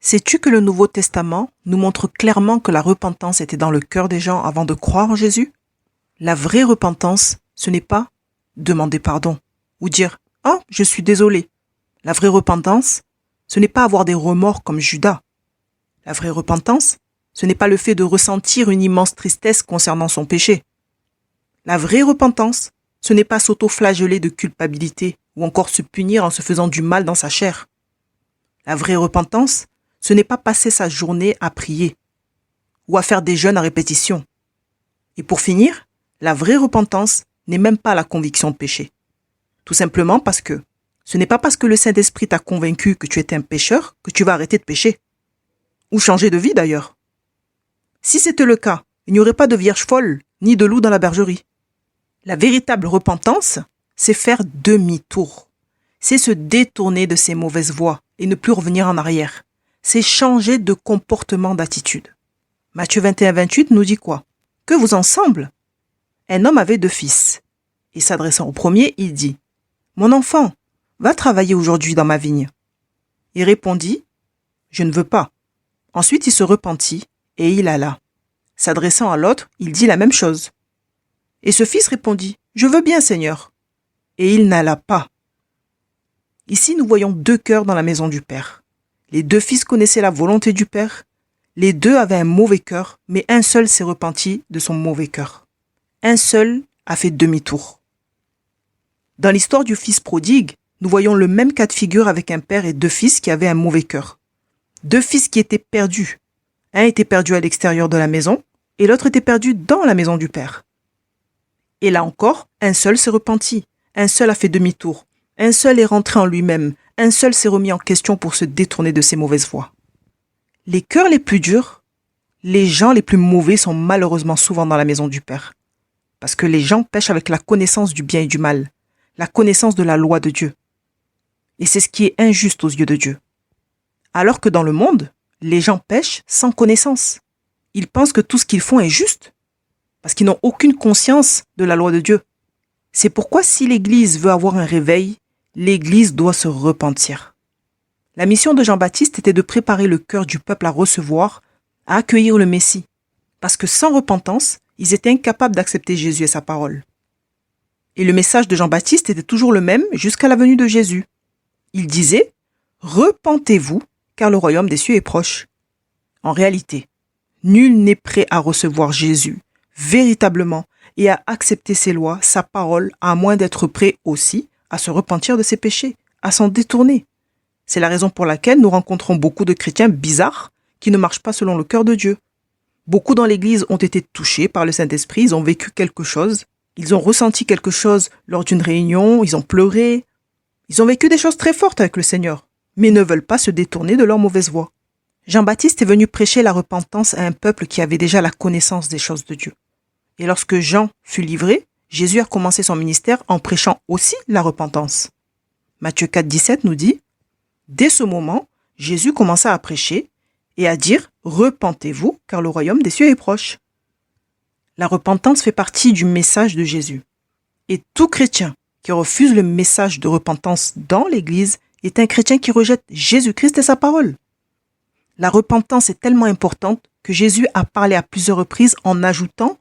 Sais-tu que le Nouveau Testament nous montre clairement que la repentance était dans le cœur des gens avant de croire en Jésus? La vraie repentance, ce n'est pas demander pardon ou dire « Oh, je suis désolé ». La vraie repentance, ce n'est pas avoir des remords comme Judas. La vraie repentance, ce n'est pas le fait de ressentir une immense tristesse concernant son péché. La vraie repentance, ce n'est pas s'auto-flageller de culpabilité ou encore se punir en se faisant du mal dans sa chair. La vraie repentance, ce n'est pas passer sa journée à prier ou à faire des jeûnes à répétition. Et pour finir, la vraie repentance n'est même pas la conviction de péché. Tout simplement parce que ce n'est pas parce que le Saint-Esprit t'a convaincu que tu es un pécheur que tu vas arrêter de pécher. Ou changer de vie d'ailleurs. Si c'était le cas, il n'y aurait pas de vierge folle ni de loup dans la bergerie. La véritable repentance, c'est faire demi-tour. C'est se détourner de ses mauvaises voies et ne plus revenir en arrière. C'est changer de comportement, d'attitude. Matthieu 21-28 nous dit quoi? Que vous en semble? Un homme avait 2 fils. Et s'adressant au premier, il dit « Mon enfant, va travailler aujourd'hui dans ma vigne. » Il répondit « Je ne veux pas. » Ensuite, il se repentit et il alla. S'adressant à l'autre, il dit la même chose. Et ce fils répondit « Je veux bien, Seigneur. » Et il n'alla pas. Ici, nous voyons 2 cœurs dans la maison du Père. Les 2 fils connaissaient la volonté du Père. Les 2 avaient un mauvais cœur, mais un seul s'est repenti de son mauvais cœur. Un seul a fait demi-tour. Dans l'histoire du fils prodigue, nous voyons le même cas de figure avec un père et 2 fils qui avaient un mauvais cœur. 2 fils qui étaient perdus. Un était perdu à l'extérieur de la maison et l'autre était perdu dans la maison du Père. Et là encore, un seul s'est repenti. Un seul a fait demi-tour. Un seul est rentré en lui-même. Un seul s'est remis en question pour se détourner de ses mauvaises voies. Les cœurs les plus durs, les gens les plus mauvais sont malheureusement souvent dans la maison du Père. Parce que les gens pêchent avec la connaissance du bien et du mal, la connaissance de la loi de Dieu. Et c'est ce qui est injuste aux yeux de Dieu. Alors que dans le monde, les gens pêchent sans connaissance. Ils pensent que tout ce qu'ils font est juste, parce qu'ils n'ont aucune conscience de la loi de Dieu. C'est pourquoi si l'Église veut avoir un réveil, l'Église doit se repentir. La mission de Jean-Baptiste était de préparer le cœur du peuple à recevoir, à accueillir le Messie, parce que sans repentance, ils étaient incapables d'accepter Jésus et sa parole. Et le message de Jean-Baptiste était toujours le même jusqu'à la venue de Jésus. Il disait « Repentez-vous, car le royaume des cieux est proche. » En réalité, nul n'est prêt à recevoir Jésus véritablement et à accepter ses lois, sa parole, à moins d'être prêt aussi à se repentir de ses péchés, à s'en détourner. C'est la raison pour laquelle nous rencontrons beaucoup de chrétiens bizarres qui ne marchent pas selon le cœur de Dieu. Beaucoup dans l'Église ont été touchés par le Saint-Esprit, ils ont vécu quelque chose, ils ont ressenti quelque chose lors d'une réunion, ils ont pleuré, ils ont vécu des choses très fortes avec le Seigneur, mais ne veulent pas se détourner de leur mauvaise voie. Jean-Baptiste est venu prêcher la repentance à un peuple qui avait déjà la connaissance des choses de Dieu. Et lorsque Jean fut livré, Jésus a commencé son ministère en prêchant aussi la repentance. Matthieu 4,17 nous dit « Dès ce moment, Jésus commença à prêcher et à dire « Repentez-vous, car le royaume des cieux est proche. » La repentance fait partie du message de Jésus. Et tout chrétien qui refuse le message de repentance dans l'Église est un chrétien qui rejette Jésus-Christ et sa parole. La repentance est tellement importante que Jésus a parlé à plusieurs reprises en ajoutant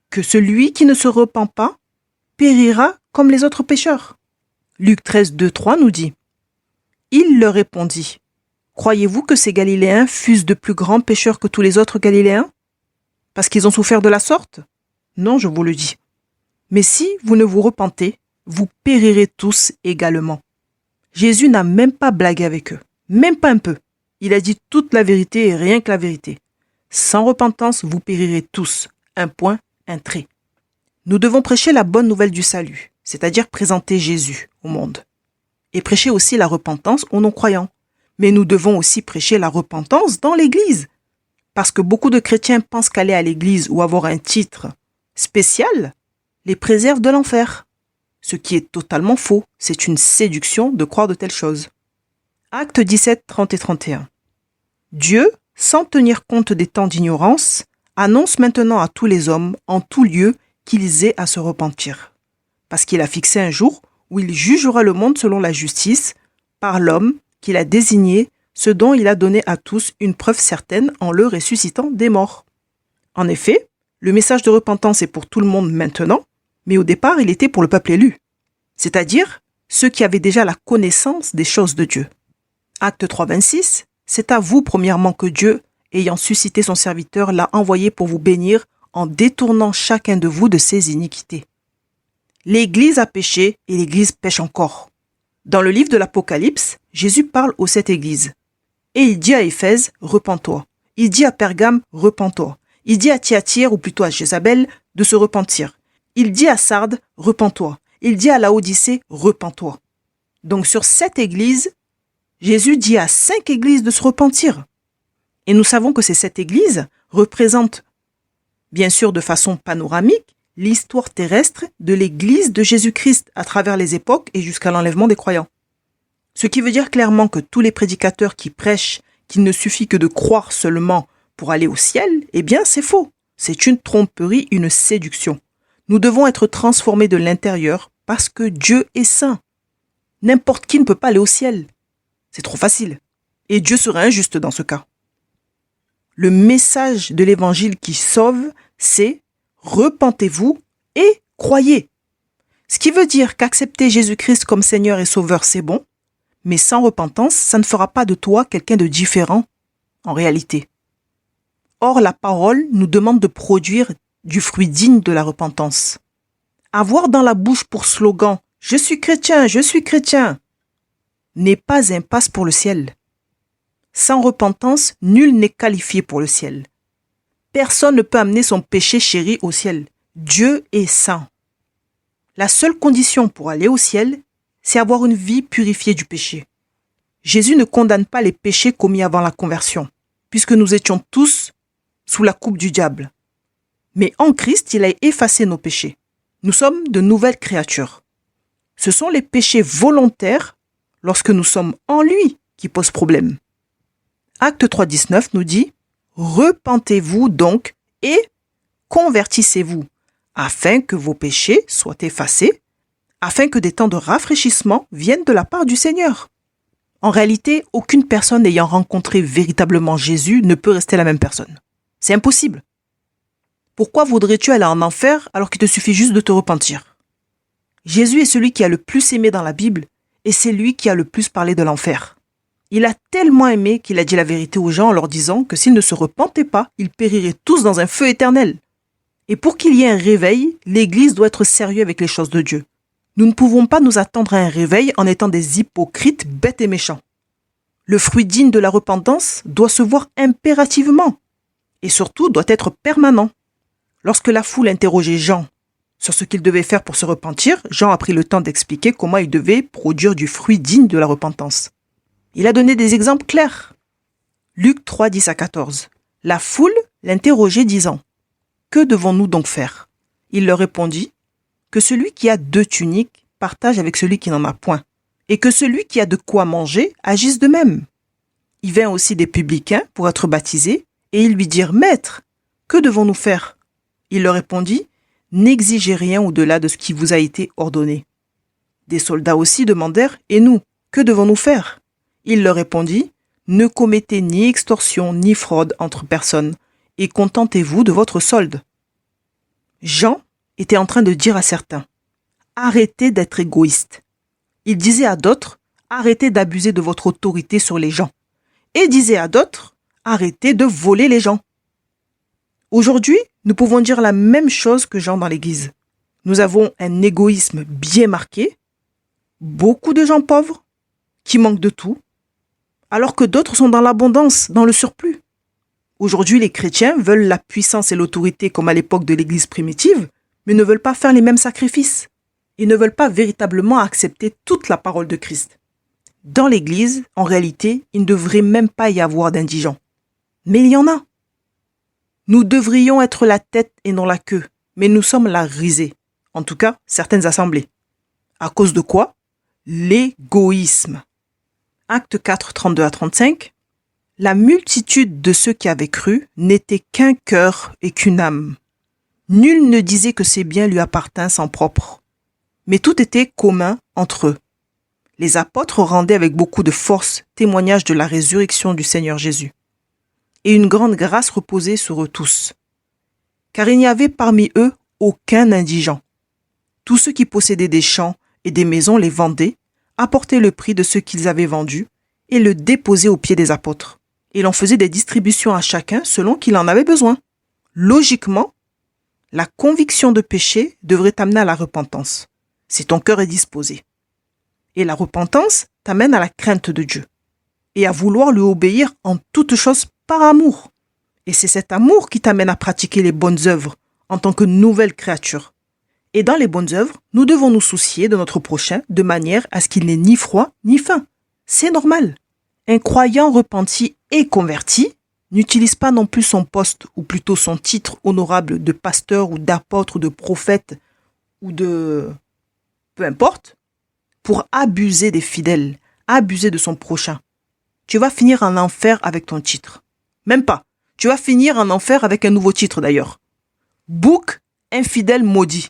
que celui qui ne se repent pas périra comme les autres pécheurs. Luc 13:2-3 nous dit « Il leur répondit, croyez-vous que ces Galiléens fussent de plus grands pécheurs que tous les autres Galiléens? Parce qu'ils ont souffert de la sorte? Non, je vous le dis. Mais si vous ne vous repentez, vous périrez tous également. » Jésus n'a même pas blagué avec eux, même pas un peu. Il a dit toute la vérité et rien que la vérité. Sans repentance, vous périrez tous. Un point, un trait. Nous devons prêcher la bonne nouvelle du salut, c'est-à-dire présenter Jésus au monde. Et prêcher aussi la repentance aux non-croyants. Mais nous devons aussi prêcher la repentance dans l'Église. Parce que beaucoup de chrétiens pensent qu'aller à l'Église ou avoir un titre spécial les préserve de l'enfer. Ce qui est totalement faux. C'est une séduction de croire de telles choses. Actes 17, 30 et 31. Dieu, sans tenir compte des temps d'ignorance, annonce maintenant à tous les hommes, en tout lieu, qu'ils aient à se repentir. Parce qu'il a fixé un jour où il jugera le monde selon la justice, par l'homme qu'il a désigné ce dont il a donné à tous une preuve certaine en le ressuscitant des morts. En effet, le message de repentance est pour tout le monde maintenant, mais au départ, il était pour le peuple élu, c'est-à-dire ceux qui avaient déjà la connaissance des choses de Dieu. Acte 3, 26, c'est à vous premièrement que Dieu, ayant suscité son serviteur, l'a envoyé pour vous bénir en détournant chacun de vous de ses iniquités. L'Église a péché et l'Église pêche encore. Dans le livre de l'Apocalypse, Jésus parle aux 7 églises. Et il dit à Éphèse, repens-toi. Il dit à Pergame, repens-toi. Il dit à Thyatire, ou plutôt à Jézabel, de se repentir. Il dit à Sardes, repens-toi. Il dit à Laodicée, repens-toi. Donc sur 7 églises, Jésus dit à 5 églises de se repentir. Et nous savons que ces 7 églises représentent, bien sûr de façon panoramique, l'histoire terrestre de l'Église de Jésus-Christ à travers les époques et jusqu'à l'enlèvement des croyants. Ce qui veut dire clairement que tous les prédicateurs qui prêchent qu'il ne suffit que de croire seulement pour aller au ciel, eh bien c'est faux. C'est une tromperie, une séduction. Nous devons être transformés de l'intérieur parce que Dieu est saint. N'importe qui ne peut pas aller au ciel. C'est trop facile. Et Dieu serait injuste dans ce cas. Le message de l'évangile qui sauve, c'est « repentez-vous et croyez ». Ce qui veut dire qu'accepter Jésus-Christ comme Seigneur et Sauveur, c'est bon, mais sans repentance, ça ne fera pas de toi quelqu'un de différent en réalité. Or, la parole nous demande de produire du fruit digne de la repentance. Avoir dans la bouche pour slogan « Je suis chrétien » n'est pas un passe pour le ciel. Sans repentance, nul n'est qualifié pour le ciel. Personne ne peut amener son péché chéri au ciel. Dieu est saint. La seule condition pour aller au ciel, c'est avoir une vie purifiée du péché. Jésus ne condamne pas les péchés commis avant la conversion, puisque nous étions tous sous la coupe du diable. Mais en Christ, il a effacé nos péchés. Nous sommes de nouvelles créatures. Ce sont les péchés volontaires, lorsque nous sommes en lui, qui posent problème. Acte 3, 19 nous dit « Repentez-vous donc et convertissez-vous, afin que vos péchés soient effacés, afin que des temps de rafraîchissement viennent de la part du Seigneur. » En réalité, aucune personne ayant rencontré véritablement Jésus ne peut rester la même personne. C'est impossible. Pourquoi voudrais-tu aller en enfer alors qu'il te suffit juste de te repentir? Jésus est celui qui a le plus aimé dans la Bible et c'est lui qui a le plus parlé de l'enfer. Il a tellement aimé qu'il a dit la vérité aux gens en leur disant que s'ils ne se repentaient pas, ils périraient tous dans un feu éternel. Et pour qu'il y ait un réveil, l'Église doit être sérieuse avec les choses de Dieu. Nous ne pouvons pas nous attendre à un réveil en étant des hypocrites bêtes et méchants. Le fruit digne de la repentance doit se voir impérativement et surtout doit être permanent. Lorsque la foule interrogeait Jean sur ce qu'il devait faire pour se repentir, Jean a pris le temps d'expliquer comment il devait produire du fruit digne de la repentance. Il a donné des exemples clairs. Luc 3, 10 à 14. La foule l'interrogeait disant « Que devons-nous donc faire ?» Il leur répondit « Que celui qui a 2 tuniques partage avec celui qui n'en a point, et que celui qui a de quoi manger agisse de même. » Il vint aussi des publicains pour être baptisés, et ils lui dirent « Maître, que devons-nous faire ?» Il leur répondit « N'exigez rien au-delà de ce qui vous a été ordonné. » Des soldats aussi demandèrent « Et nous, que devons-nous faire ?» Il leur répondit « Ne commettez ni extorsion ni fraude entre personnes, et contentez-vous de votre solde. » Jean était en train de dire à certains « Arrêtez d'être égoïstes. » Il disait à d'autres « Arrêtez d'abuser de votre autorité sur les gens. » Et disait à d'autres « Arrêtez de voler les gens. » Aujourd'hui, nous pouvons dire la même chose que Jean dans l'Église. Nous avons un égoïsme bien marqué, beaucoup de gens pauvres qui manquent de tout, alors que d'autres sont dans l'abondance, dans le surplus. Aujourd'hui, les chrétiens veulent la puissance et l'autorité comme à l'époque de l'Église primitive, mais ne veulent pas faire les mêmes sacrifices. Ils ne veulent pas véritablement accepter toute la parole de Christ. Dans l'Église, en réalité, il ne devrait même pas y avoir d'indigents. Mais il y en a. Nous devrions être la tête et non la queue, mais nous sommes la risée. En tout cas, certaines assemblées. À cause de quoi? L'égoïsme. Acte 4, 32 à 35. La multitude de ceux qui avaient cru n'était qu'un cœur et qu'une âme. Nul ne disait que ses biens lui appartinssent en propre, mais tout était commun entre eux. Les apôtres rendaient avec beaucoup de force témoignage de la résurrection du Seigneur Jésus. Et une grande grâce reposait sur eux tous. Car il n'y avait parmi eux aucun indigent. Tous ceux qui possédaient des champs et des maisons les vendaient, apportaient le prix de ce qu'ils avaient vendu et le déposaient aux pieds des apôtres. Et l'on faisait des distributions à chacun selon qu'il en avait besoin. Logiquement, la conviction de péché devrait t'amener à la repentance, si ton cœur est disposé. Et la repentance t'amène à la crainte de Dieu et à vouloir lui obéir en toutes choses par amour. Et c'est cet amour qui t'amène à pratiquer les bonnes œuvres en tant que nouvelle créature. Et dans les bonnes œuvres, nous devons nous soucier de notre prochain de manière à ce qu'il n'ait ni froid ni faim. C'est normal. Un croyant repenti et converti n'utilise pas non plus son poste ou plutôt son titre honorable de pasteur ou d'apôtre ou de prophète ou de... peu importe, pour abuser des fidèles, abuser de son prochain. Tu vas finir en enfer avec ton titre. Même pas. Tu vas finir en enfer avec un nouveau titre d'ailleurs. Bouc, infidèle maudit.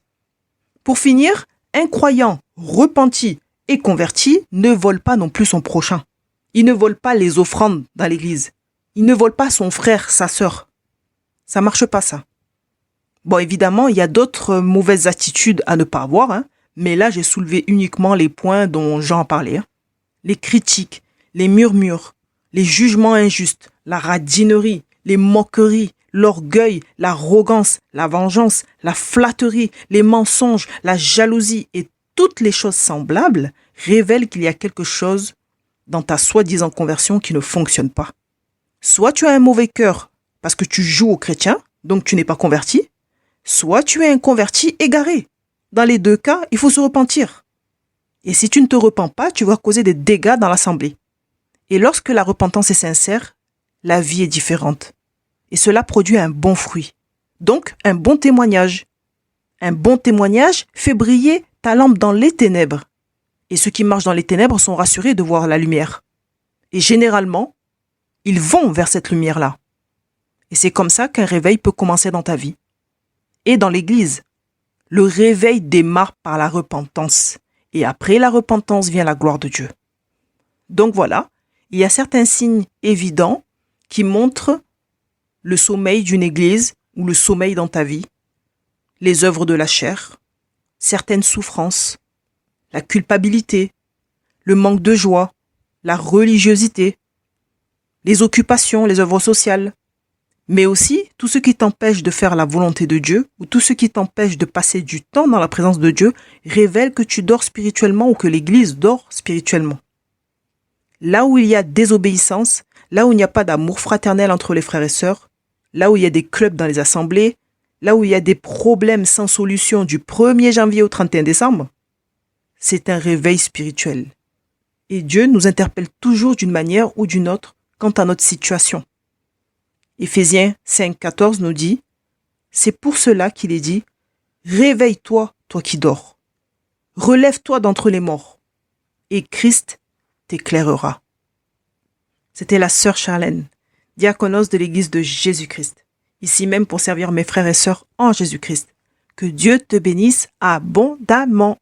Pour finir, un croyant repenti et converti ne vole pas non plus son prochain. Il ne vole pas les offrandes dans l'église. Il ne vole pas son frère, sa sœur. Ça marche pas ça. Bon, évidemment, il y a d'autres mauvaises attitudes à ne pas avoir, mais là, j'ai soulevé uniquement les points dont Jean a parlé. Les critiques, les murmures, les jugements injustes, la radinerie, les moqueries, l'orgueil, l'arrogance, la vengeance, la flatterie, les mensonges, la jalousie et toutes les choses semblables révèlent qu'il y a quelque chose dans ta soi-disant conversion qui ne fonctionne pas. Soit tu as un mauvais cœur parce que tu joues aux chrétiens, donc tu n'es pas converti, soit tu es un converti égaré. Dans les deux cas, il faut se repentir. Et si tu ne te repens pas, tu vas causer des dégâts dans l'assemblée. Et lorsque la repentance est sincère, la vie est différente. Et cela produit un bon fruit. Donc, un bon témoignage. Un bon témoignage fait briller ta lampe dans les ténèbres. Et ceux qui marchent dans les ténèbres sont rassurés de voir la lumière. Et généralement, ils vont vers cette lumière-là. Et c'est comme ça qu'un réveil peut commencer dans ta vie. Et dans l'Église, le réveil démarre par la repentance. Et après la repentance vient la gloire de Dieu. Donc voilà, il y a certains signes évidents qui montrent le sommeil d'une église ou le sommeil dans ta vie, les œuvres de la chair, certaines souffrances, la culpabilité, le manque de joie, la religiosité, les occupations, les œuvres sociales, mais aussi tout ce qui t'empêche de faire la volonté de Dieu ou tout ce qui t'empêche de passer du temps dans la présence de Dieu révèle que tu dors spirituellement ou que l'Église dort spirituellement. Là où il y a désobéissance, là où il n'y a pas d'amour fraternel entre les frères et sœurs, là où il y a des clubs dans les assemblées, là où il y a des problèmes sans solution du 1er janvier au 31 décembre, c'est un réveil spirituel. Et Dieu nous interpelle toujours d'une manière ou d'une autre quant à notre situation. Éphésiens 5,14 nous dit « C'est pour cela qu'il est dit « Réveille-toi, toi qui dors. Relève-toi d'entre les morts, et Christ t'éclairera. » C'était la sœur Charlène, diaconos de l'église de Jésus-Christ, ici même pour servir mes frères et sœurs en Jésus-Christ. Que Dieu te bénisse abondamment.